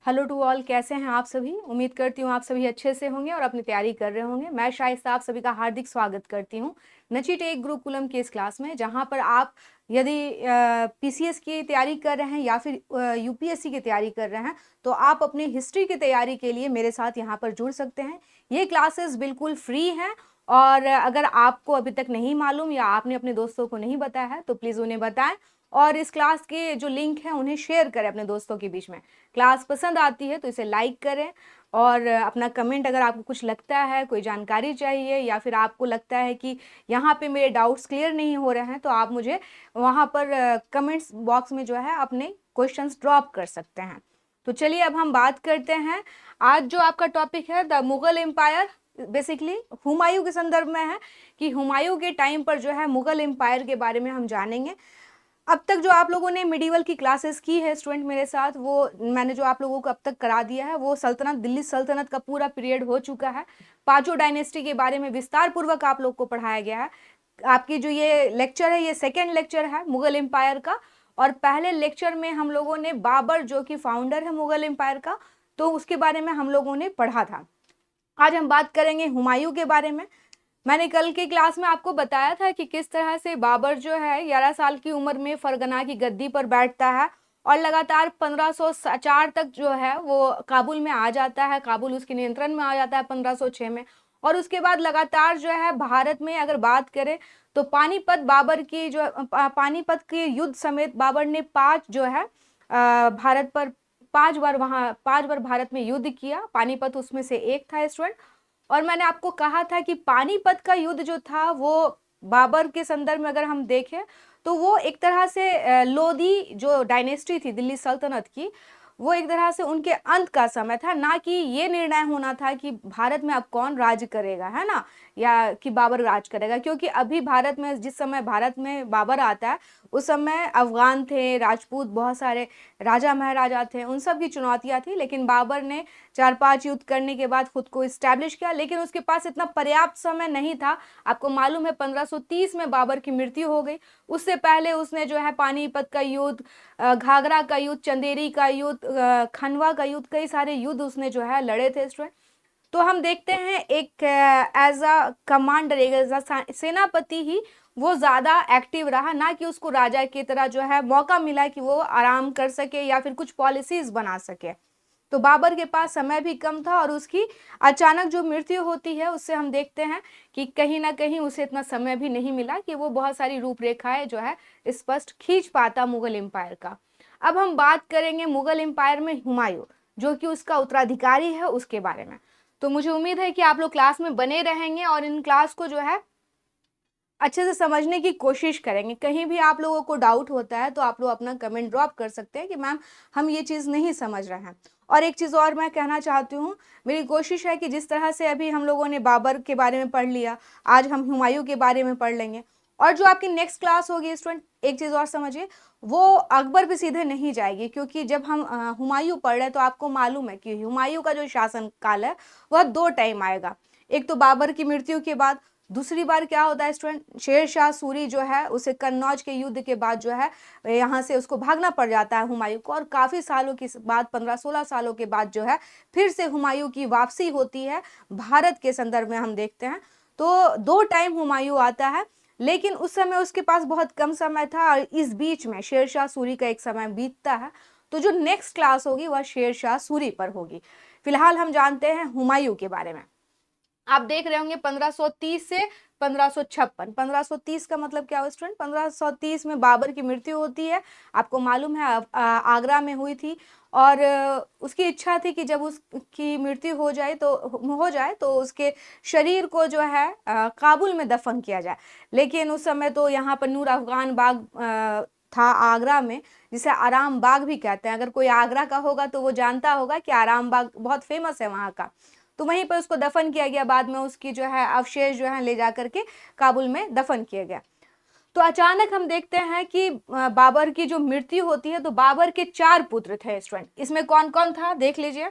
Hello to all, कैसे हैं आप सभी। उम्मीद करती हूँ आप सभी अच्छे से होंगे और अपनी तैयारी कर रहे होंगे। मैं शाइस्ता आप सभी का हार्दिक स्वागत करती हूँ नची टेक गुरुकुलम के इस क्लास में, जहाँ पर आप यदि पीसीएस की तैयारी कर रहे हैं या फिर यूपीएससी की तैयारी कर रहे हैं तो आप अपनी हिस्ट्री की तैयारी के लिए मेरे साथ यहाँ पर जुड़ सकते हैं। ये क्लासेस बिल्कुल फ्री हैं और अगर आपको अभी तक नहीं मालूम या आपने अपने दोस्तों को नहीं बताया है तो प्लीज़ उन्हें बताएं और इस क्लास के जो लिंक है उन्हें शेयर करें अपने दोस्तों के बीच में। क्लास पसंद आती है तो इसे लाइक करें और अपना कमेंट, अगर आपको कुछ लगता है, कोई जानकारी चाहिए या फिर आपको लगता है कि यहाँ पे मेरे डाउट्स क्लियर नहीं हो रहे हैं तो आप मुझे वहाँ पर कमेंट्स बॉक्स में जो है अपने क्वेश्चंस ड्रॉप कर सकते हैं। तो चलिए अब हम बात करते हैं। आज जो आपका टॉपिक है the Mughal empire, basically Humayun के संदर्भ में है कि हुमायूं के टाइम पर जो है मुगल एम्पायर के बारे में हम जानेंगे। अब तक जो आप लोगों ने मिडिवल की क्लासेस की है स्टूडेंट मेरे साथ, वो मैंने जो आप लोगों को अब तक करा दिया है वो सल्तनत, दिल्ली सल्तनत का पूरा पीरियड हो चुका है। पांचों डायनेस्टी के बारे में विस्तार पूर्वक आप लोग को पढ़ाया गया है। आपकी जो ये लेक्चर है ये सेकेंड लेक्चर है मुगल एम्पायर का, और पहले लेक्चर में हम लोगों ने बाबर जो कि फाउंडर है मुगल एम्पायर का, तो उसके बारे में हम लोगों ने पढ़ा था। आज हम बात करेंगे हुमायूं के बारे में। मैंने कल की क्लास में आपको बताया था कि किस तरह से बाबर जो है 11 साल की उम्र में फरगना की गद्दी पर बैठता है और लगातार 1504 तक जो है वो काबुल में आ जाता है, काबुल उसके नियंत्रण में आ जाता है 1506 में। और उसके बाद लगातार जो है भारत में अगर बात करें तो पानीपत, बाबर की जो पानीपत के युद्ध समेत बाबर ने भारत पर 5 बार भारत में युद्ध किया। पानीपत उसमें से एक था स्टूडेंट। और मैंने आपको कहा था कि पानीपत का युद्ध जो था वो बाबर के संदर्भ में अगर हम देखें तो वो एक तरह से लोधी जो डायनेस्टी थी दिल्ली सल्तनत की, वो एक तरह से उनके अंत का समय था, ना कि ये निर्णय होना था कि भारत में अब कौन राज करेगा, है ना, या कि बाबर राज करेगा। क्योंकि अभी भारत में, जिस समय भारत में बाबर आता है उस समय अफगान थे, राजपूत, बहुत सारे राजा महाराजा थे, उन सब की चुनौतियां थी। लेकिन बाबर ने 4-5 युद्ध करने के बाद खुद को स्टैब्लिश किया, लेकिन उसके पास इतना पर्याप्त समय नहीं था। आपको मालूम है 1530 में बाबर की मृत्यु हो गई। उससे पहले उसने जो है पानीपत का युद्ध, घाघरा का युद्ध, चंदेरी का युद्ध, खनवा का युद्ध, कई सारे युद्ध उसने जो है लड़े थे स्टूडेंट। तो हम देखते हैं एक as a commander, as a सेनापति ही वो ज्यादा एक्टिव रहा, ना कि उसको राजा की तरह जो है मौका मिला कि वो आराम कर सके या फिर कुछ पॉलिसीज बना सके। तो बाबर के पास समय भी कम था और उसकी अचानक जो मृत्यु होती है उससे हम देखते हैं कि कहीं ना कहीं उसे इतना समय भी नहीं मिला कि वो बहुत सारी रूपरेखाएं जो है स्पष्ट खींच पाता मुगल एम्पायर का। अब हम बात करेंगे मुगल एम्पायर में हुमायूं, जो कि उसका उत्तराधिकारी है, उसके बारे में। तो मुझे उम्मीद है कि आप लोग क्लास में बने रहेंगे और इन क्लास को जो है अच्छे से समझने की कोशिश करेंगे। कहीं भी आप लोगों को डाउट होता है तो आप लोग अपना कमेंट ड्रॉप कर सकते हैं कि मैम हम ये चीज़ नहीं समझ रहे हैं। और एक चीज़ और मैं कहना चाहती हूँ, मेरी कोशिश है कि जिस तरह से अभी हम लोगों ने बाबर के बारे में पढ़ लिया, आज हम हुमायूं के बारे में पढ़ लेंगे। और जो आपकी नेक्स्ट क्लास होगी स्टूडेंट, एक चीज़ और समझिए, वो अकबर पे सीधे नहीं जाएगी। क्योंकि जब हम हुमायूं पढ़ रहे हैं तो आपको मालूम है कि हुमायूं का जो शासन काल है वह 2 टाइम आएगा। एक तो बाबर की मृत्यु के बाद, दूसरी बार क्या होता है स्टूडेंट, शेर शाह सूरी जो है उसे कन्नौज के युद्ध के बाद जो है यहाँ से उसको भागना पड़ जाता है हुमायूं को, और काफ़ी सालों के बाद, 15-16 सालों के बाद जो है फिर से हुमायूं की वापसी होती है भारत के संदर्भ में हम देखते हैं। तो 2 टाइम हुमायूं आता है, लेकिन उस समय उसके पास बहुत कम समय था और इस बीच में शेर शाह सूरी का एक समय बीतता है। तो जो नेक्स्ट क्लास होगी वह शेर शाह सूरी पर होगी। फिलहाल हम जानते हैं हुमायूं के बारे में। आप देख रहे होंगे 1530 से 1556। 1530 का मतलब क्या हुआ स्टूडेंट, 1530 में बाबर की मृत्यु होती है। आपको मालूम है आगरा में हुई थी, और उसकी इच्छा थी कि जब उसकी मृत्यु हो जाए तो उसके शरीर को जो है काबुल में दफन किया जाए। लेकिन उस समय तो यहाँ पर नूर अफगान बाग था आगरा में, जिसे आराम बाग भी कहते हैं। अगर कोई आगरा का होगा तो वो जानता होगा कि आराम बाग बहुत फेमस है वहाँ का। तो वहीं पर उसको दफन किया गया, बाद में उसकी जो है अवशेष जो है ले जा करके काबुल में दफन किया गया। तो अचानक हम देखते हैं कि बाबर की जो मृत्यु होती है, तो बाबर के 4 पुत्र थे स्टूडेंट। इसमें कौन कौन था देख लीजिए।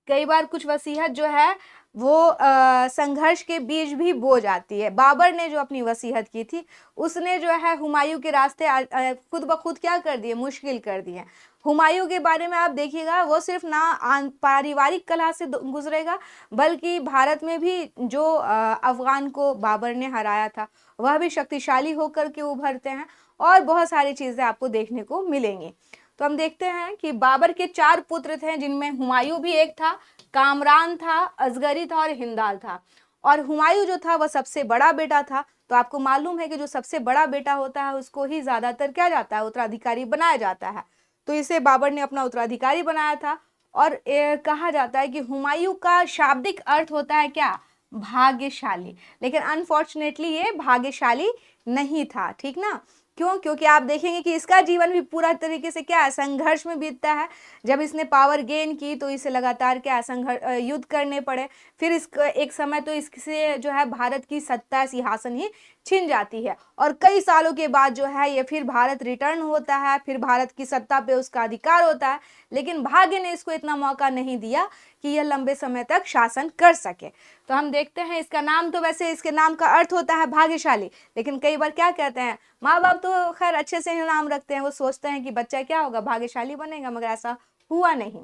कई बार कुछ वसीयत जो है वो संघर्ष के बीज भी बो जाती है। बाबर ने जो अपनी वसीयत की थी उसने जो है हुमायूं के रास्ते खुद ब खुद क्या कर दिए, मुश्किल कर दिए। हुमायूं के बारे में आप देखिएगा, वो सिर्फ ना पारिवारिक कलह से गुजरेगा, बल्कि भारत में भी जो अफगान को बाबर ने हराया था वह भी शक्तिशाली होकर के उभरते हैं, और बहुत सारी चीजें आपको देखने को मिलेंगी। तो हम देखते हैं कि बाबर के 4 पुत्र थे, जिनमें हुमायूं भी एक था, कामरान था, असगरी था और हिंदाल था। और हुमायूं जो था वह सबसे बड़ा बेटा था। तो आपको मालूम है कि जो सबसे बड़ा बेटा होता है उसको ही ज्यादातर क्या जाता है, उत्तराधिकारी बनाया जाता है। तो इसे बाबर ने अपना उत्तराधिकारी बनाया था। और कहा जाता है कि हुमायूं का शाब्दिक अर्थ होता है क्या, भाग्यशाली। लेकिन अनफॉर्चुनेटली ये भाग्यशाली नहीं था, ठीक ना। क्यों? क्योंकि आप देखेंगे कि इसका जीवन भी पूरा तरीके से क्या है, संघर्ष में बीतता है। जब इसने पावर गेन की तो इसे लगातार क्या संघर्ष, युद्ध करने पड़े। फिर इसका एक समय तो इससे जो है भारत की सत्ता, सिंहासन ही छिन जाती है, और कई सालों के बाद जो है ये फिर भारत रिटर्न होता है, फिर भारत की सत्ता पे उसका अधिकार होता है। लेकिन भाग्य ने इसको इतना मौका नहीं दिया कि यह लंबे समय तक शासन कर सके। तो हम देखते हैं इसका नाम, तो वैसे इसके नाम का अर्थ होता है भाग्यशाली, लेकिन कई बार क्या कहते हैं, माँ बाप तो खैर अच्छे से नाम रखते हैं, वो सोचते हैं कि बच्चा क्या होगा, भाग्यशाली बनेगा, मगर ऐसा हुआ नहीं।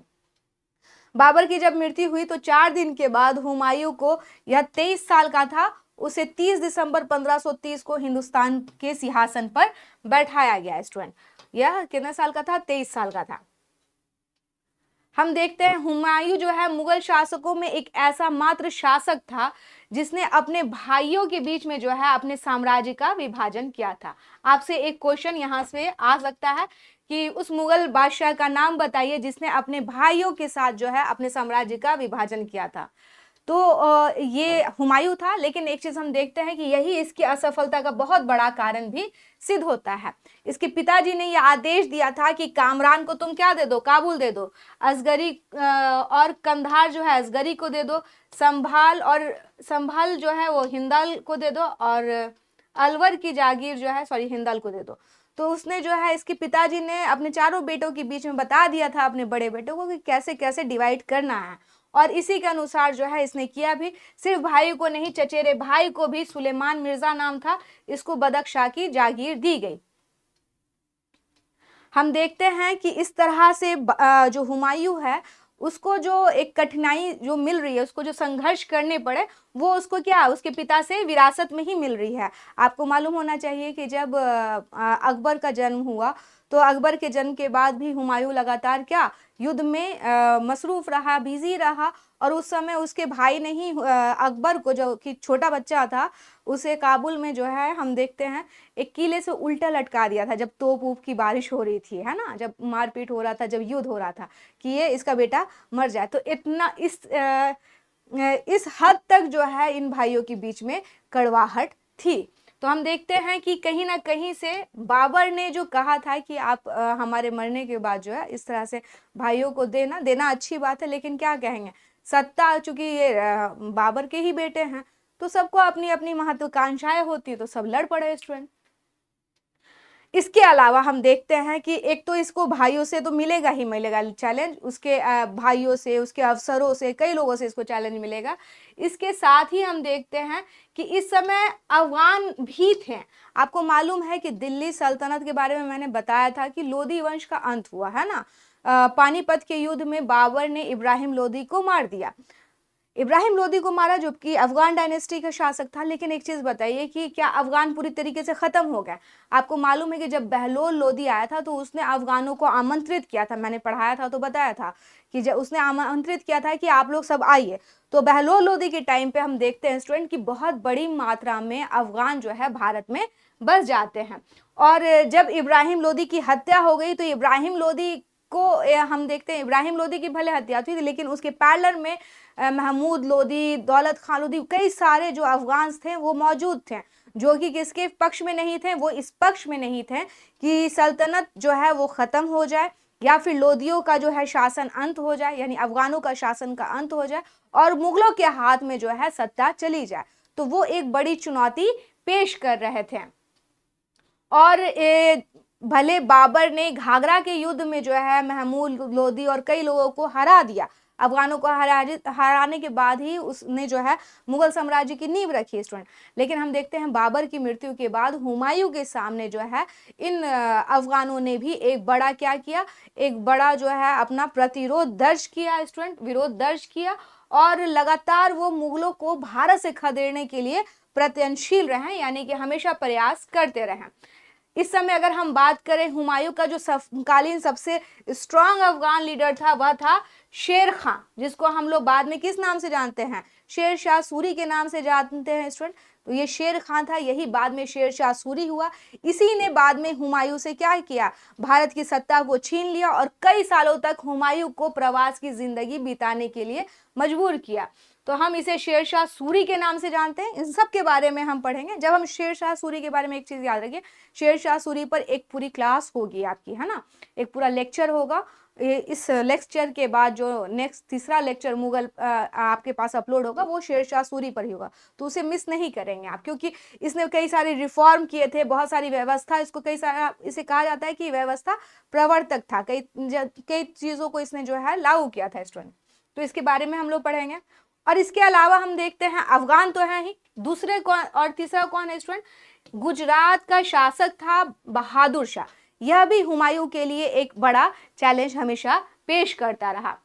बाबर की जब मृत्यु हुई तो 4 दिन के बाद हुमायूं को, यह 23 साल का था, उसे 30 दिसंबर 1530 को हिंदुस्तान के सिंहासन पर बैठाया गया। स्टूडेंट, यह कितने साल का था, 23 साल का था। हम देखते हैं हुमायूं जो है मुगल शासकों में एक ऐसा मात्र शासक था जिसने अपने भाइयों के बीच में जो है अपने साम्राज्य का विभाजन किया था। आपसे एक क्वेश्चन यहाँ से आ सकता है कि उस मुगल बादशाह का नाम बताइए जिसने अपने भाइयों के साथ जो है अपने साम्राज्य का विभाजन किया था। तो ये हुमायूं था। लेकिन एक चीज हम देखते हैं कि यही इसकी असफलता का बहुत बड़ा कारण भी सिद्ध होता है। इसके पिताजी ने यह आदेश दिया था कि कामरान को तुम क्या दे दो, काबुल दे दो, असगरी और कंधार जो है असगरी को दे दो, संभाल जो है वो हिंदाल को दे दो, और अलवर की जागीर जो है हिंदाल को दे दो। तो उसने जो है, इसके पिताजी ने अपने चारों बेटों के बीच में बता दिया था अपने बड़े बेटों को कि कैसे कैसे डिवाइड करना है, और इसी के अनुसार जो है इसने किया भी। सिर्फ भाई को नहीं, चचेरे भाई को भी, सुलेमान मिर्जा नाम था, इसको बदख्शाह की जागीर दी गई। हम देखते हैं कि इस तरह से जो हुमायूं है उसको जो एक कठिनाई जो मिल रही है, उसको जो संघर्ष करने पड़े, वो उसको क्या, उसके पिता से विरासत में ही मिल रही है। आपको मालूम होना चाहिए कि जब अकबर का जन्म हुआ तो अकबर के जन्म के बाद भी हुमायूं लगातार क्या, युद्ध में मसरूफ रहा, बिजी रहा, और उस समय उसके भाई ने ही अकबर को, जो कि छोटा बच्चा था, उसे काबुल में जो है हम देखते हैं एक किले से उल्टा लटका दिया था, जब तोप ऊप की बारिश हो रही थी, है ना, जब मारपीट हो रहा था, जब युद्ध हो रहा था कि ये इसका बेटा मर जाए। तो इतना इस हद तक जो है इन भाइयों के बीच में कड़वाहट थी। तो हम देखते हैं कि कहीं ना कहीं से बाबर ने जो कहा था कि आप हमारे मरने के बाद जो है इस तरह से भाइयों को देना अच्छी बात है, लेकिन क्या कहेंगे, सत्ता, चूंकि ये बाबर के ही बेटे हैं तो सबको अपनी अपनी महत्वाकांक्षाएं होती है, तो सब लड़ पड़े स्टूडेंट। इसके अलावा हम देखते हैं कि एक तो इसको भाइयों से तो मिलेगा ही मिलेगा चैलेंज, उसके भाइयों से, उसके अफसरों से, कई लोगों से इसको चैलेंज मिलेगा। इसके साथ ही हम देखते हैं कि इस समय अफगान भी थे। आपको मालूम है कि दिल्ली सल्तनत के बारे में मैंने बताया था कि लोधी वंश का अंत हुआ, है ना। पानीपत के युद्ध में बाबर ने इब्राहिम लोधी को मार दिया। इब्राहिम लोदी को मारा जो कि अफगान डायनेस्टी का शासक था। लेकिन एक चीज बताइए कि क्या अफगान पूरी तरीके से खत्म हो गया? आपको मालूम है कि जब बहलोल लोदी आया था तो उसने अफगानों को आमंत्रित किया था, मैंने पढ़ाया था तो बताया था कि जब उसने आमंत्रित किया था कि आप लोग सब आइए। तो बहलोल लोदी के टाइम पे हम देखते हैं स्टूडेंट की बहुत बड़ी मात्रा में अफगान जो है भारत में बस जाते हैं। और जब इब्राहिम लोदी की हत्या हो गई तो इब्राहिम लोदी को हम देखते हैं, इब्राहिम लोदी की भले हत्या हुई थी लेकिन उसके पैरेलल में महमूद लोदी, दौलत खान लोदी, कई सारे जो अफगान थे वो मौजूद थे, जो कि किसके पक्ष में नहीं थे, वो इस पक्ष में नहीं थे कि सल्तनत जो है वो खत्म हो जाए या फिर लोदियों का जो है शासन अंत हो जाए, यानी अफगानों का शासन का अंत हो जाए और मुगलों के हाथ में जो है सत्ता चली जाए। तो वो एक बड़ी चुनौती पेश कर रहे थे। और भले बाबर ने घाघरा के युद्ध में जो है महमूद लोदी और कई लोगों को हरा दिया, अफगानों को हराने के बाद ही उसने जो है मुगल साम्राज्य की नींव रखी स्टूडेंट। लेकिन हम देखते हैं बाबर की मृत्यु के बाद हुमायूं के सामने जो है इन अफगानों ने भी एक बड़ा क्या किया, एक बड़ा जो है अपना प्रतिरोध दर्ज किया स्टूडेंट, विरोध दर्ज किया, और लगातार वो मुगलों को भारत से खदेड़ने के लिए प्रयत्नशील रहे, यानी कि हमेशा प्रयास करते रहे। इस समय अगर हम बात करें हुमायूं का जो समकालीन सबसे स्ट्रांग अफगान लीडर था वह था शेर खां, जिसको हम लोग बाद में किस नाम से जानते हैं, शेर शाह सूरी के नाम से जानते हैं स्टूडेंट। तो ये शेर खां था, यही बाद में शेर शाह सूरी हुआ। इसी ने बाद में हुमायूं से क्या किया, भारत की सत्ता को छीन लिया और कई सालों तक हुमायूं को प्रवास की जिंदगी बिताने के लिए मजबूर किया। तो हम इसे शेर शाह सूरी के नाम से जानते हैं। इन सब के बारे में हम पढ़ेंगे। जब हम शेर शाह सूरी के बारे में एक चीज याद रखिए, शेर शाह सूरी पर एक पूरी क्लास होगी आपकी, है ना, एक पूरा लेक्चर होगा। इस लेक्चर के बाद जो नेक्स्ट तीसरा लेक्चर मुगल आपके पास अपलोड होगा वो शेर शाह सूरी पर ही होगा, तो उसे मिस नहीं करेंगे आप, क्योंकि इसने कई सारे रिफॉर्म किए थे, बहुत सारी व्यवस्था, इसको कई सारा इसे कहा जाता है कि व्यवस्था प्रवर्तक था, कई चीजों को इसने जो है लागू किया था स्टूडेंट। तो इसके बारे में हम लोग पढ़ेंगे। और इसके अलावा हम देखते हैं अफगान तो है ही, दूसरे कौन और तीसरा कौन है स्टूडेंट, गुजरात का शासक था बहादुर शाह। यह भी हुमायूं के लिए एक बड़ा चैलेंज हमेशा पेश करता रहा।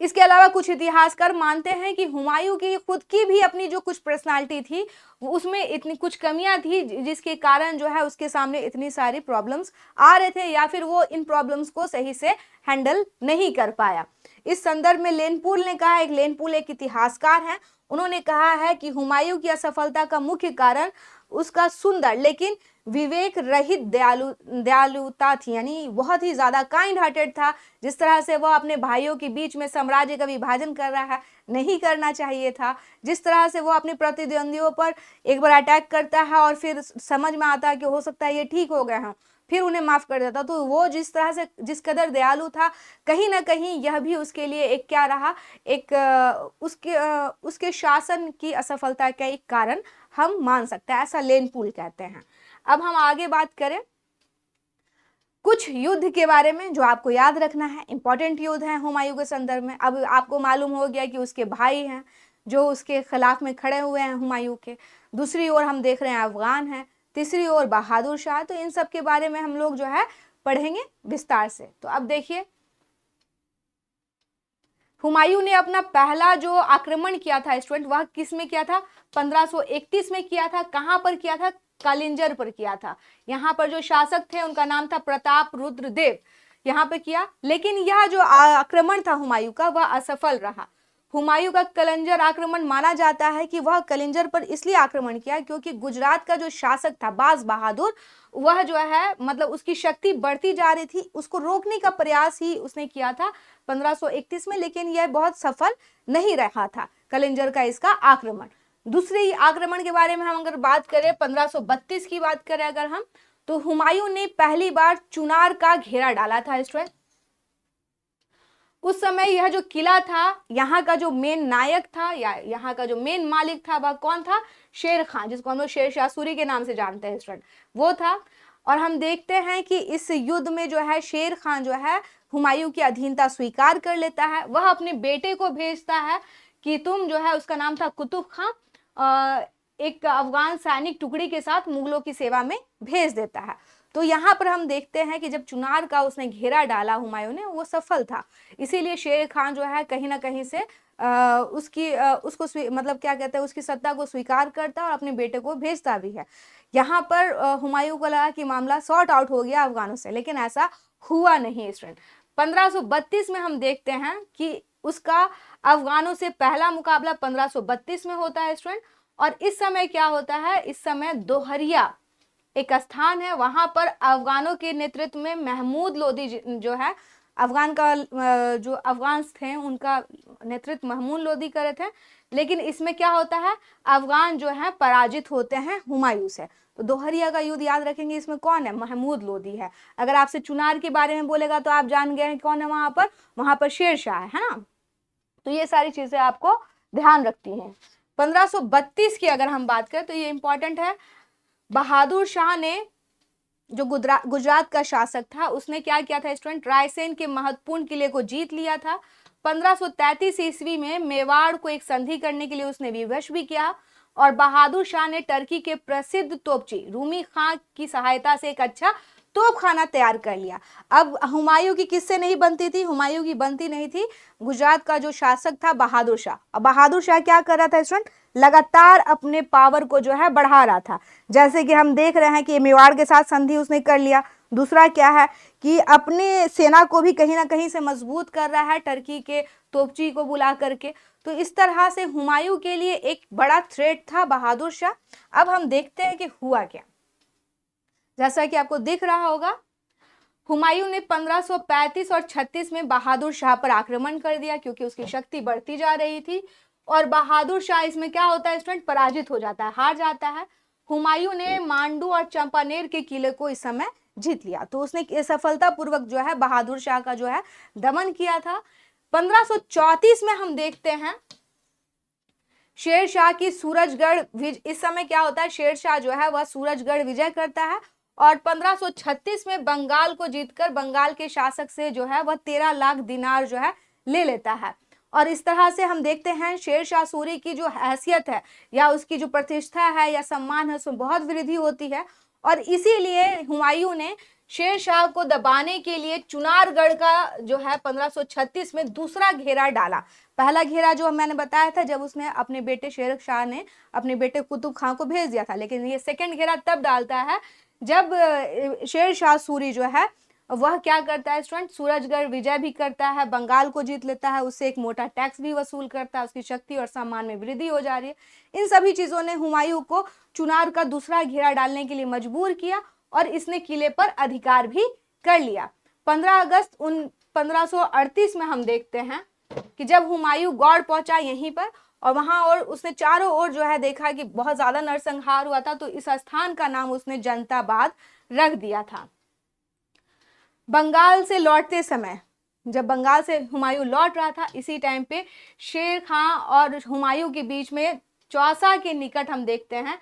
इसके अलावा कुछ इतिहासकार मानते हैं कि हुमायूं की खुद की भी अपनी जो कुछ पर्सनालिटी थी उसमें इतनी कुछ कमियां थी, जिसके कारण जो है उसके सामने इतनी सारी प्रॉब्लम्स आ रहे थे, या फिर वो इन प्रॉब्लम्स को सही से हैंडल नहीं कर पाया। इस संदर्भ में लेनपुल ने कहा, लेनपुल एक इतिहासकार हैं, उन्होंने कहा है कि हुमायूं की असफलता का मुख्य कारण उसका सुंदर लेकिन विवेक रहित दयालुता थी, यानी बहुत ही ज्यादा काइंड हार्टेड था। जिस तरह से वह अपने भाइयों के बीच में साम्राज्य का विभाजन कर रहा है, नहीं करना चाहिए था। जिस तरह से वो अपने प्रतिद्वंदियों पर एक बार अटैक करता है और फिर समझ में आता है कि हो सकता है ये ठीक हो गए हैं, फिर उन्हें माफ कर देता। तो वो जिस तरह से जिस कदर दयालु था, कहीं ना कहीं यह भी उसके लिए एक क्या रहा, एक उसके शासन की असफलता का एक कारण हम मान सकते हैं, ऐसा लेनपुल कहते हैं। अब हम आगे बात करें कुछ युद्ध के बारे में जो आपको याद रखना है, इंपॉर्टेंट युद्ध है हुमायूं के संदर्भ में। अब आपको मालूम हो गया कि उसके भाई हैं जो उसके खिलाफ में खड़े हुए हैं हुमायूं के, दूसरी ओर हम देख रहे हैं अफगान है, तीसरी ओर बहादुर शाह। तो इन सब के बारे में हम लोग जो है पढ़ेंगे विस्तार से। तो अब देखिए, हुमायूं ने अपना पहला जो आक्रमण किया था स्टूडेंट, वह किस में किया था, 1531 में किया था। कहां पर किया था, कलिंजर पर किया था। यहाँ पर जो शासक थे उनका नाम था प्रताप रुद्र देव, यहाँ पे किया। लेकिन यह जो आक्रमण था हुमायूं का वह असफल रहा। हुमायूं का कलिंजर आक्रमण माना जाता है कि वह कलिंजर पर इसलिए आक्रमण किया क्योंकि गुजरात का जो शासक था बाज बहादुर, वह जो है मतलब उसकी शक्ति बढ़ती जा रही थी, उसको रोकने का प्रयास ही उसने किया था 1531 में, लेकिन यह बहुत सफल नहीं रहा था कलिंजर का इसका आक्रमण। दूसरे आक्रमण के बारे में हम अगर बात करें 1532 की बात करें अगर हम, तो हुमायूं ने पहली बार चुनार का घेरा डाला था स्टूडेंट। उस समय यह जो किला था, यहाँ का जो मेन नायक था या यहाँ का जो मेन मालिक था वह कौन था, शेर खां, जिसको हम लोग शेर शाह सूरी के नाम से जानते हैं स्टूडेंट, वो था। और हम देखते हैं कि इस युद्ध में जो है शेर खां जो है हुमायूं की अधीनता स्वीकार कर लेता है। वह अपने बेटे को भेजता है कि तुम जो है, उसका नाम था कुतुब खां, एक अफगान सैनिक टुकड़ी के साथ मुगलों की सेवा में भेज देता है। तो यहाँ पर हम देखते हैं कि जब चुनार का उसने घेरा डाला हुमायूं ने, वो सफल था। इसीलिए शेर खान जो है कहीं ना कहीं से उसको मतलब क्या कहते हैं, उसकी सत्ता को स्वीकार करता है और अपने बेटे को भेजता भी है। यहाँ पर हुमायूं को लगा कि मामला सॉर्ट आउट हो गया अफगानों से, लेकिन ऐसा हुआ नहीं स्टूडेंट। 1532 में हम देखते हैं कि उसका अफगानों से पहला मुकाबला 1532 में होता है स्टूडेंट। और इस समय क्या होता है, इस समय दोहरिया एक स्थान है, वहां पर अफगानों के नेतृत्व में महमूद लोदी जो है, अफगान का जो अफगान थे उनका नेतृत्व महमूद लोदी कर रहे थे। लेकिन इसमें क्या होता है, अफगान जो है पराजित होते हैं हुमायूं से। तो दोहरिया का युद्ध याद रखेंगे, इसमें कौन है, महमूद लोदी है। अगर आपसे चुनार के बारे में बोलेगा तो आप जान गए हैं कौन है वहां पर शेर शाह है ना। तो ये सारी चीजें आपको ध्यान रखती हैं। 1532 की अगर हम बात करें तो ये इंपॉर्टेंट है। बहादुर शाह ने जो गुजरात का शासक था, उसने क्या किया था स्टूडेंट, रायसेन के महत्वपूर्ण किले को जीत लिया था। 1533 ईस्वी में मेवाड़ को एक संधि करने के लिए उसने विवश भी किया और बहादुर शाह ने टर्की के प्रसिद्ध तोपची रूमी खां की सहायता से एक अच्छा तोपखाना तैयार कर लिया। अब हुमायूं की किससे नहीं बनती थी? हुमायूं की बनती नहीं थी गुजरात का जो शासक था बहादुर शाह। अब बहादुर शाह क्या कर रहा था स्टूडेंट? लगातार अपने पावर को जो है बढ़ा रहा था। जैसे कि हम देख रहे हैं कि मेवाड़ के साथ संधि उसने कर लिया। दूसरा क्या है कि अपने सेना को भी कहीं ना कहीं से मजबूत कर रहा है टर्की के तोपची को बुला करके। तो इस तरह से हुमायूं के लिए एक बड़ा थ्रेट था बहादुर शाह। अब हम देखते हैं कि हुआ क्या। जैसा कि आपको दिख रहा होगा, हुमायूं ने 1535 और 36 में बहादुर शाह पर आक्रमण कर दिया क्योंकि उसकी शक्ति बढ़ती जा रही थी और बहादुर शाह इसमें क्या होता है स्टूडेंट? पराजित हो जाता है, हार जाता है। हुमायूं ने मांडू और चंपानेर के किले को इस समय जीत लिया। तो उसने सफलतापूर्वक जो है बहादुर शाह का जो है दमन किया था। 1534 में हम देखते हैं शेर शाह की सूरजगढ़ इस समय क्या होता है? शेर शाह जो है वह सूरजगढ़ विजय करता है और 1536 में बंगाल को जीतकर बंगाल के शासक से जो है वह 13 लाख दिनार जो है ले लेता है। और इस तरह से हम देखते हैं शेर शाह सूरी की जो हैसियत है या उसकी जो प्रतिष्ठा है या सम्मान है उसमें बहुत वृद्धि होती है। और इसीलिए हुमायूं ने शेर शाह को दबाने के लिए चुनारगढ़ का जो है 1536 में दूसरा घेरा डाला। पहला घेरा जो मैंने बताया था जब उसने अपने बेटे शेर शाह ने अपने बेटे कुतुब खां को भेज दिया था, लेकिन ये सेकंड घेरा तब डालता है जब शेर शाह सूरी जो है वह क्या करता है स्टूडेंट? सूरजगढ़ विजय भी करता है, बंगाल को जीत लेता है, उससे एक मोटा टैक्स भी वसूल करता है, उसकी शक्ति और सम्मान में वृद्धि हो जा रही है। इन सभी चीजों ने हुमायूं को चुनार का दूसरा घेरा डालने के लिए मजबूर किया और इसने किले पर अधिकार भी कर लिया। 15 अगस्त 1538 में हम देखते हैं कि जब हुमायूं गौड़ पहुंचा यहीं पर और वहां और उसने चारों ओर जो है देखा कि बहुत ज्यादा नरसंहार हुआ था, तो इस स्थान का नाम उसने जनताबाद रख दिया था। बंगाल से लौटते समय, जब बंगाल से हुमायूं लौट रहा था, इसी टाइम पे शेर खां और हुमायूं के बीच में चौसा के निकट हम देखते हैं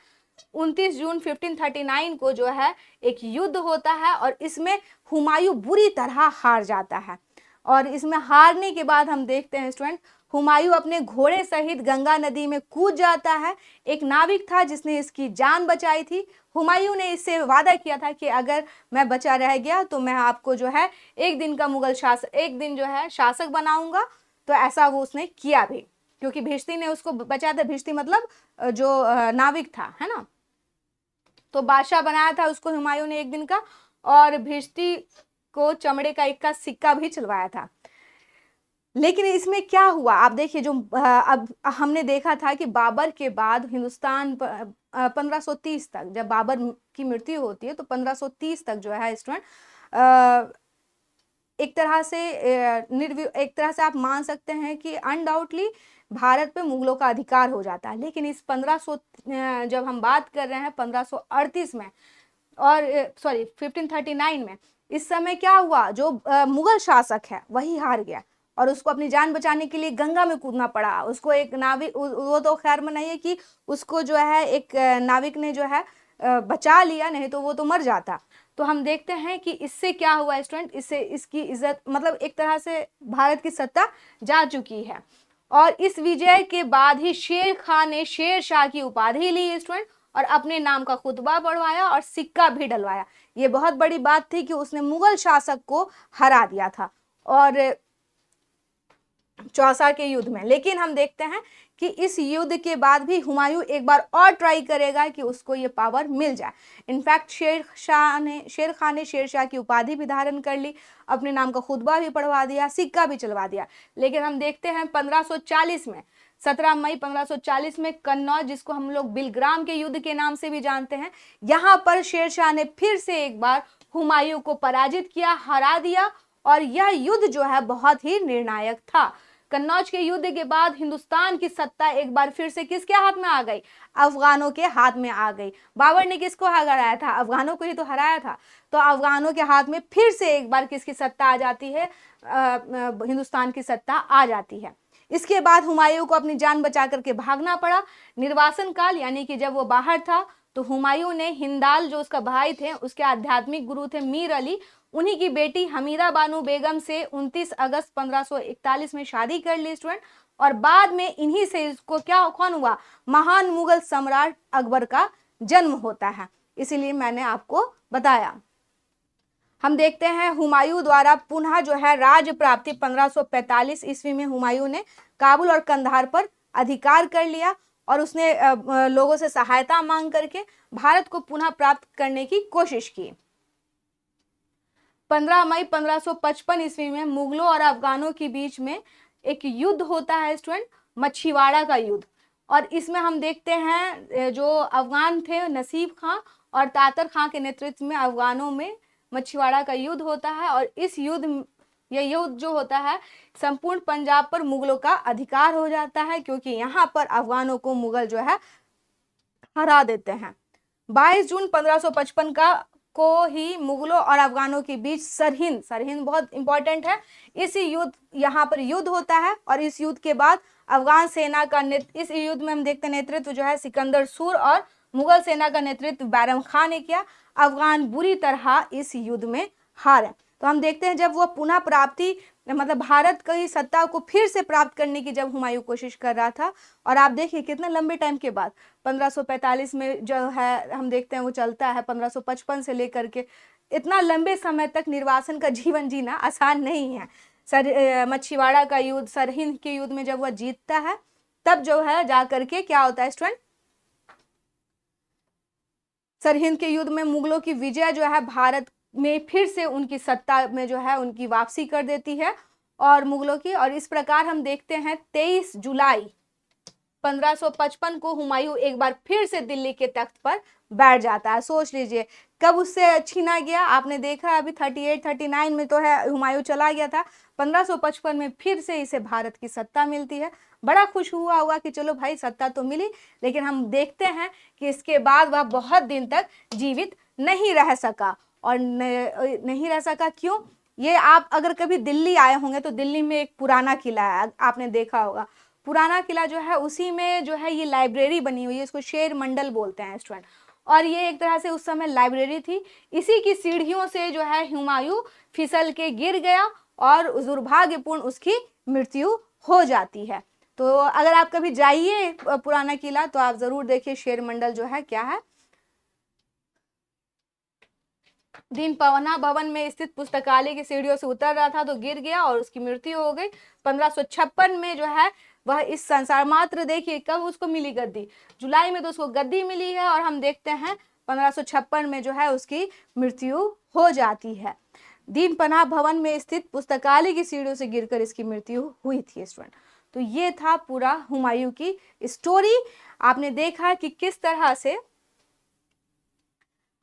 29 जून 1539 को जो है एक युद्ध होता है और इसमें हुमायूं बुरी तरह हार जाता है। और इसमें हारने के बाद हम देखते हैं स्टूडेंट हुमायूं अपने घोड़े सहित गंगा नदी में कूद जाता है। एक नाविक था जिसने इसकी जान बचाई थी। हुमायूं ने इससे वादा किया था कि अगर मैं बचा रह गया तो मैं आपको जो है एक दिन का मुगल शासक, एक दिन जो है शासक बनाऊंगा। तो ऐसा वो उसने किया भी, क्योंकि भिश्ती ने उसको बचाया था। भिश्ती मतलब जो नाविक था, है ना, तो बादशाह बनाया था उसको हुमायूं ने एक दिन का, और भिश्ती को चमड़े का एक का सिक्का भी चलवाया था। लेकिन इसमें क्या हुआ आप देखिए, जो अब हमने देखा था कि बाबर के बाद हिंदुस्तान 1530 तक, जब बाबर की मृत्यु होती है तो 1530 तक जो है स्टूडेंट एक तरह से आप मान सकते हैं कि अनडाउटली भारत पे मुगलों का अधिकार हो जाता है। लेकिन इस 1500 जब हम बात कर रहे हैं 1538 में और 1539 में, इस समय क्या हुआ, जो मुगल शासक है वही हार गया और उसको अपनी जान बचाने के लिए गंगा में कूदना पड़ा। उसको एक नाविक, वो तो खैर में नहीं है कि उसको जो है एक नाविक ने जो है बचा लिया, नहीं तो वो तो मर जाता। तो हम देखते हैं कि इससे क्या हुआ स्टूडेंट, इससे इसकी इज्जत, मतलब एक तरह से भारत की सत्ता जा चुकी है। और इस विजय के बाद ही शेर खान ने शेर शाह की उपाधि ली स्टूडेंट और अपने नाम का खुतबा पढ़वाया और सिक्का भी डलवाया। ये बहुत बड़ी बात थी कि उसने मुगल शासक को हरा दिया था और चौसा के युद्ध में। लेकिन हम देखते हैं कि इस युद्ध के बाद भी हुमायूं एक बार और ट्राई करेगा कि उसको ये पावर मिल जाए। इनफैक्ट शेर खान ने शेर शाह की उपाधि भी धारण कर ली, अपने नाम का खुतबा भी पढ़वा दिया, सिक्का भी चलवा दिया। लेकिन हम देखते हैं 1540 में, 17 मई 1540 में कन्नौज, जिसको हम लोग बिलग्राम के युद्ध के नाम से भी जानते हैं, यहाँ पर शेर शाह ने फिर से एक बार हुमायूं को पराजित किया, हरा दिया। और यह युद्ध जो है बहुत ही निर्णायक था। कन्नौज के युद्ध के बाद हिंदुस्तान की सत्ता एक बार फिर से किसके हाथ में आ गई? अफगानों के हाथ में आ गई। बाबर ने किसको हराया था? अफगानों को ही तो हराया था। तो अफगानों के हाथ में फिर से एक बार किसकी सत्ता आ जाती है? हिंदुस्तान की सत्ता आ जाती है। इसके बाद हुमायूं को अपनी जान बचा करके भागना पड़ा। निर्वासन काल, यानी कि जब वो बाहर था तो हुमायूं ने हिंदाल जो उसका भाई थे, उसके आध्यात्मिक गुरु थे मीर अली, उन्हीं की बेटी हमीरा बानो बेगम से 29 अगस्त 1541 में शादी कर ली स्टूडेंट। और बाद में इन्हीं से इसको क्या कौन हुआ, महान मुगल सम्राट अकबर का जन्म होता है, इसीलिए मैंने आपको बताया। हम देखते हैं हुमायूं द्वारा पुनः जो है राज्य प्राप्ति 1545 ईस्वी में हुमायूं ने काबुल और कंधार पर अधिकार कर लिया और उसने लोगों से सहायता मांग करके भारत को पुनः प्राप्त करने की कोशिश की। 15 मई 1555 ईस्वी में मुगलों और अफगानों के बीच में एक युद्ध होता है स्टूडेंट, मछीवाड़ा का युद्ध। और इसमें हम देखते हैं जो अफगान थे नसीब खां और तातर खां के नेतृत्व में अफगानों में मछीवाड़ा का युद्ध होता है। और इस युद्ध, यह युद्ध जो होता है संपूर्ण पंजाब पर मुगलों का अधिकार हो जाता है, क्योंकि यहाँ पर अफगानों को मुगल जो है हरा देते हैं। 22 जून 1555 को ही मुगलों और अफगानों के बीच सरहिंद, सरहिंद बहुत इंपॉर्टेंट है, इसी युद्ध यहाँ पर युद्ध होता है। और इस युद्ध के बाद अफगान सेना का इस युद्ध में हम देखते हैं नेतृत्व जो है सिकंदर सूर और मुगल सेना का नेतृत्व बैरम खान ने किया। अफगान बुरी तरह इस युद्ध में हारे। तो हम देखते हैं जब वह पुनः प्राप्ति मतलब भारत की सत्ता को फिर से प्राप्त करने की जब हुमायूं कोशिश कर रहा था, और आप देखिए कितने लंबे टाइम के बाद 1545 में जो है हम देखते हैं वो चलता है, 1555 से लेकर के इतना लंबे समय तक निर्वासन का जीवन जीना आसान नहीं है। मछीवाड़ा का युद्ध, सरहिंद के युद्ध में जब वह जीतता है तब जो है जाकर के क्या होता है स्टूडेंट, सरहिंद के युद्ध में मुगलों की विजय जो है भारत में फिर से उनकी सत्ता में जो है उनकी वापसी कर देती है और मुगलों की। और इस प्रकार हम देखते हैं 23 जुलाई 1555 को हुमायूं एक बार फिर से दिल्ली के तख्त पर बैठ जाता है। सोच लीजिए कब उससे छीना गया, आपने देखा अभी 38-39 में तो है हुमायूं चला गया था, 1555 में फिर से इसे भारत की सत्ता मिलती है। बड़ा खुश हुआ होगा कि चलो भाई सत्ता तो मिली, लेकिन हम देखते हैं कि इसके बाद वह बहुत दिन तक जीवित नहीं रह सका। और नहीं रह सका क्यों, ये आप अगर कभी दिल्ली आए होंगे तो दिल्ली में एक पुराना किला है, आपने देखा होगा, पुराना किला जो है उसी में जो है ये लाइब्रेरी बनी हुई है, इसको शेर मंडल बोलते हैं स्टूडेंट। और ये एक तरह से उस समय लाइब्रेरी थी, इसी की सीढ़ियों से जो है हुमायूं फिसल के गिर गया और दुर्भाग्यपूर्ण उसकी मृत्यु हो जाती है। तो अगर आप कभी जाइए पुराना किला तो आप जरूर देखिए शेर मंडल जो है क्या है। दिन पवना भवन में स्थित पुस्तकालय की सीढ़ियों से उतर रहा था तो गिर गया और उसकी मृत्यु हो गई। 1556 में जो है वह इस संसार, मात्र देखिए कब उसको मिली गद्दी, जुलाई में तो उसको गद्दी मिली है और हम देखते हैं 1556 में जो है उसकी मृत्यु हो जाती है। दीन पनाह भवन में स्थित पुस्तकालय की सीढ़ियों से गिरकर इसकी मृत्यु हुई थी स्टूडेंट। तो ये था पूरा हुमायूं की स्टोरी। आपने देखा कि किस तरह से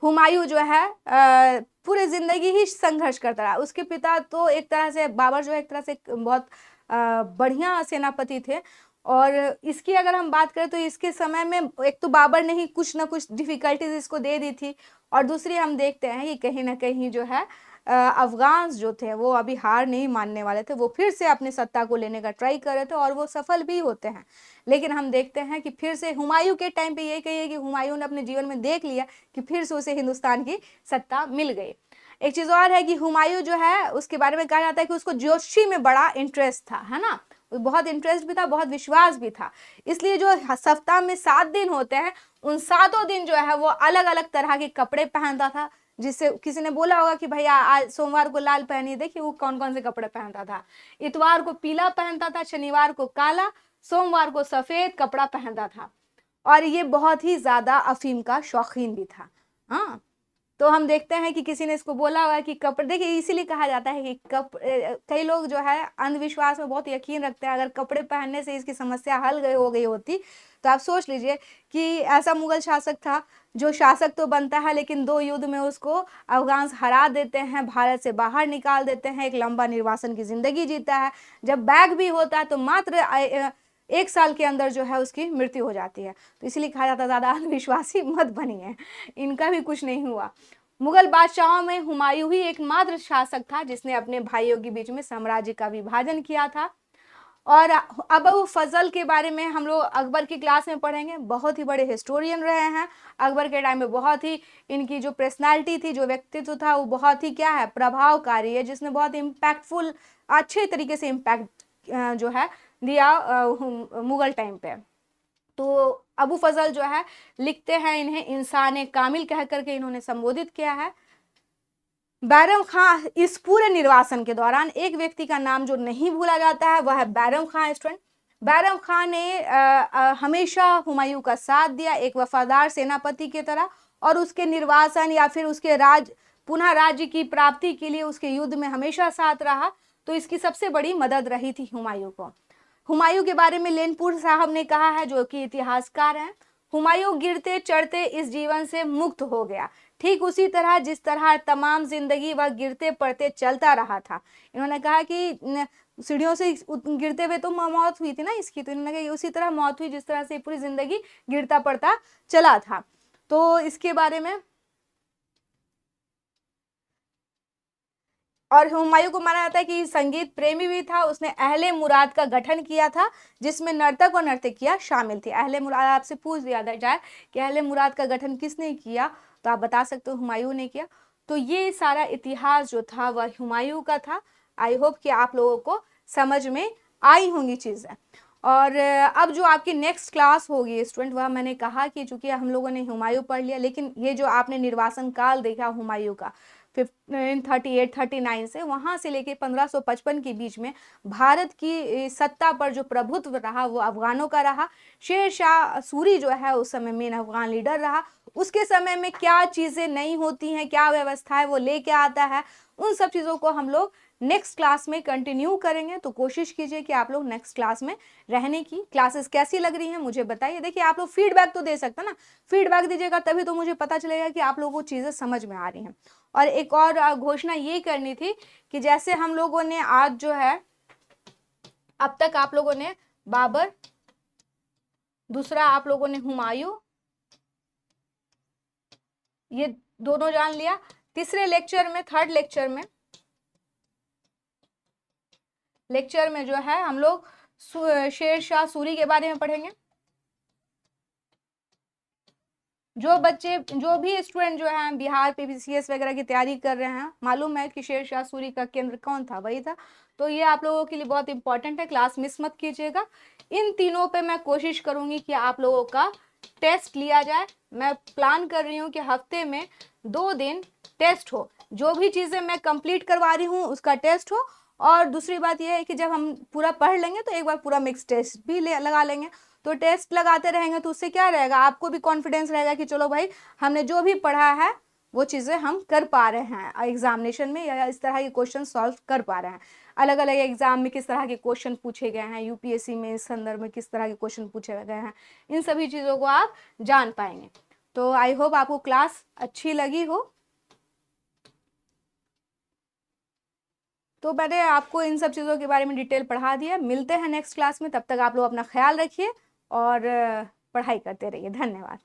हुमायूं जो है पूरे जिंदगी ही संघर्ष करता रहा। उसके पिता तो एक तरह से बाबर जो है एक तरह से बहुत बढ़िया सेनापति थे। और इसकी अगर हम बात करें तो इसके समय में एक तो बाबर ने ही कुछ ना कुछ डिफिकल्टीज इसको दे दी थी, और दूसरी हम देखते हैं कि कहीं ना कहीं जो है अफगान जो थे वो अभी हार नहीं मानने वाले थे, वो फिर से अपनी सत्ता को लेने का ट्राई कर रहे थे और वो सफल भी होते हैं। लेकिन हम देखते हैं कि फिर से हुमायूं के टाइम पे ये कहिए कि हुमायूं ने अपने जीवन में देख लिया कि फिर से उसे हिंदुस्तान की सत्ता मिल गई। एक चीज और है कि हुमायूं जो है उसके बारे में कहा जाता है कि उसको ज्योतिषी में बड़ा इंटरेस्ट था, है ना, बहुत इंटरेस्ट भी था, बहुत विश्वास भी था। इसलिए जो सप्ताह में 7 दिन होते हैं उन 7 दिन जो है वो अलग अलग तरह के कपड़े पहनता था। जिससे किसी ने बोला होगा कि भैया आज सोमवार को लाल पहनिए, देखिए वो कौन कौन से कपड़े पहनता था। इतवार को पीला पहनता था, शनिवार को काला, सोमवार को सफेद कपड़ा पहनता था। और ये बहुत ही ज्यादा अफीम का शौकीन भी था। हाँ, तो हम देखते हैं कि किसी ने इसको बोला हुआ है कि कपड़े, देखिए इसीलिए कहा जाता है कि कई लोग जो है अंधविश्वास में बहुत यकीन रखते हैं, अगर कपड़े पहनने से इसकी समस्या हल हो गई होती तो आप सोच लीजिए कि ऐसा मुगल शासक था जो शासक तो बनता है लेकिन 2 युद्ध में उसको अफगान हरा देते हैं, भारत से बाहर निकाल देते हैं, एक लंबा निर्वासन की जिंदगी जीता है, जब बैग भी होता है तो मात्र 1 साल के अंदर जो है उसकी मृत्यु हो जाती है। तो इसलिए कहा जाता है ज्यादा अंधविश्वासी मत बनिए, इनका भी कुछ नहीं हुआ। मुगल बादशाहों में हुमायूं ही एकमात्र शासक था जिसने अपने भाइयों के बीच में साम्राज्य का विभाजन किया था। और अब वो फजल के बारे में हम लोग अकबर की क्लास में पढ़ेंगे। बहुत ही बड़े हिस्टोरियन रहे हैं अकबर के टाइम में, बहुत ही इनकी जो पर्सनालिटी थी, जो व्यक्तित्व था, वो बहुत ही क्या है, प्रभावकारी है, जिसने बहुत इम्पैक्टफुल अच्छे तरीके से इम्पैक्ट जो है दिया मुगल टाइम पे। तो अबू फजल जो है लिखते हैं, इन्हें इंसान कामिल कह करके इन्होंने संबोधित किया है। बैरम खां, इस पूरे निर्वासन के दौरान एक व्यक्ति का नाम जो नहीं भूला जाता है वह है बैरम खां। स्टूडेंट, बैरम खां ने हमेशा हुमायूं का साथ दिया एक वफादार सेनापति की तरह, और उसके निर्वासन या फिर उसके पुनः राज्य की प्राप्ति के लिए उसके युद्ध में हमेशा साथ रहा। तो इसकी सबसे बड़ी मदद रही थी हुमायूं को। हुमायूं के बारे में लेनपुर साहब ने कहा है, जो कि इतिहासकार हैं, हुमायूं गिरते चढ़ते इस जीवन से मुक्त हो गया, ठीक उसी तरह जिस तरह तमाम जिंदगी वह गिरते पड़ते चलता रहा था। इन्होंने कहा कि सीढ़ियों से गिरते हुए तो मौत हुई थी ना इसकी, तो इन्होंने कहा उसी तरह मौत हुई जिस तरह से पूरी जिंदगी गिरता पड़ता चला था। तो इसके बारे में, और हुमायूं को माना जाता है कि संगीत प्रेमी भी था। उसने अहले मुराद का गठन किया था, जिसमें नर्तक और नर्तकियां शामिल थी। अहले मुराद, आपसे पूछ दिया जाए कि अहले मुराद का गठन किसने किया, तो आप बता सकते हो हुमायूं ने किया। तो ये सारा इतिहास जो था वह हुमायूं का था। आई होप कि आप लोगों को समझ में आई होंगी चीजें। और अब जो आपकी नेक्स्ट क्लास होगी स्टूडेंट, वह मैंने कहा कि चूंकि हम लोगों ने हुमायूं पढ़ लिया, लेकिन ये जो आपने निर्वासन काल देखा हुमायूं का 1538-39 से, वहां से लेके 1555 के बीच में भारत की सत्ता पर जो प्रभुत्व रहा वो अफगानों का रहा। शेर शाह सूरी जो है उस समय मेन अफगान लीडर रहा। उसके समय में क्या चीजें नहीं होती हैं, क्या व्यवस्था है वो लेके आता है, उन सब चीजों को हम लोग नेक्स्ट क्लास में कंटिन्यू करेंगे। तो कोशिश कीजिए कि आप लोग नेक्स्ट क्लास में रहने की। क्लासेस कैसी लग रही हैं मुझे बताइए। देखिए, आप लोग फीडबैक तो दे सकते हैं ना, फीडबैक दीजिएगा तभी तो मुझे पता चलेगा कि आप लोगों को चीजें समझ में आ रही हैं। और एक और घोषणा ये करनी थी कि जैसे हम लोगों ने आज जो है, अब तक आप लोगों ने बाबर, दूसरा आप लोगों ने हुमायूं, ये दोनों जान लिया। तीसरे लेक्चर में, थर्ड लेक्चर में जो है हम लोग शेर शाह सूरी के बारे में पढ़ेंगे। जो बच्चे, जो भी स्टूडेंट जो हैं बिहार पीपीसीएस वगैरह की तैयारी कर रहे हैं, मालूम है कि शेर शाह सूरी का केंद्र कौन था, वही था। तो ये आप लोगों के लिए बहुत इंपॉर्टेंट है, क्लास मिस मत कीजिएगा। इन तीनों पे मैं कोशिश करूंगी कि आप लोगों का टेस्ट लिया जाए। मैं प्लान कर रही हूँ कि हफ्ते में 2 दिन टेस्ट हो, जो भी चीजें मैं कंप्लीट करवा रही हूँ उसका टेस्ट हो। और दूसरी बात यह है कि जब हम पूरा पढ़ लेंगे तो एक बार पूरा मिक्स टेस्ट भी लगा लेंगे। तो टेस्ट लगाते रहेंगे तो उससे क्या रहेगा, आपको भी कॉन्फिडेंस रहेगा कि चलो भाई, हमने जो भी पढ़ा है वो चीज़ें हम कर पा रहे हैं एग्जामिनेशन में, या इस तरह के क्वेश्चन सॉल्व कर पा रहे हैं। अलग अलग एग्जाम में किस तरह के क्वेश्चन पूछे गए हैं, यूपीएससी में इस संदर्भ में किस तरह के क्वेश्चन पूछे गए हैं, इन सभी चीज़ों को आप जान पाएंगे। तो आई होप आपको क्लास अच्छी लगी हो। तो मैंने आपको इन सब चीज़ों के बारे में डिटेल पढ़ा दिया। मिलते हैं नेक्स्ट क्लास में, तब तक आप लोग अपना ख्याल रखिए और पढ़ाई करते रहिए। धन्यवाद।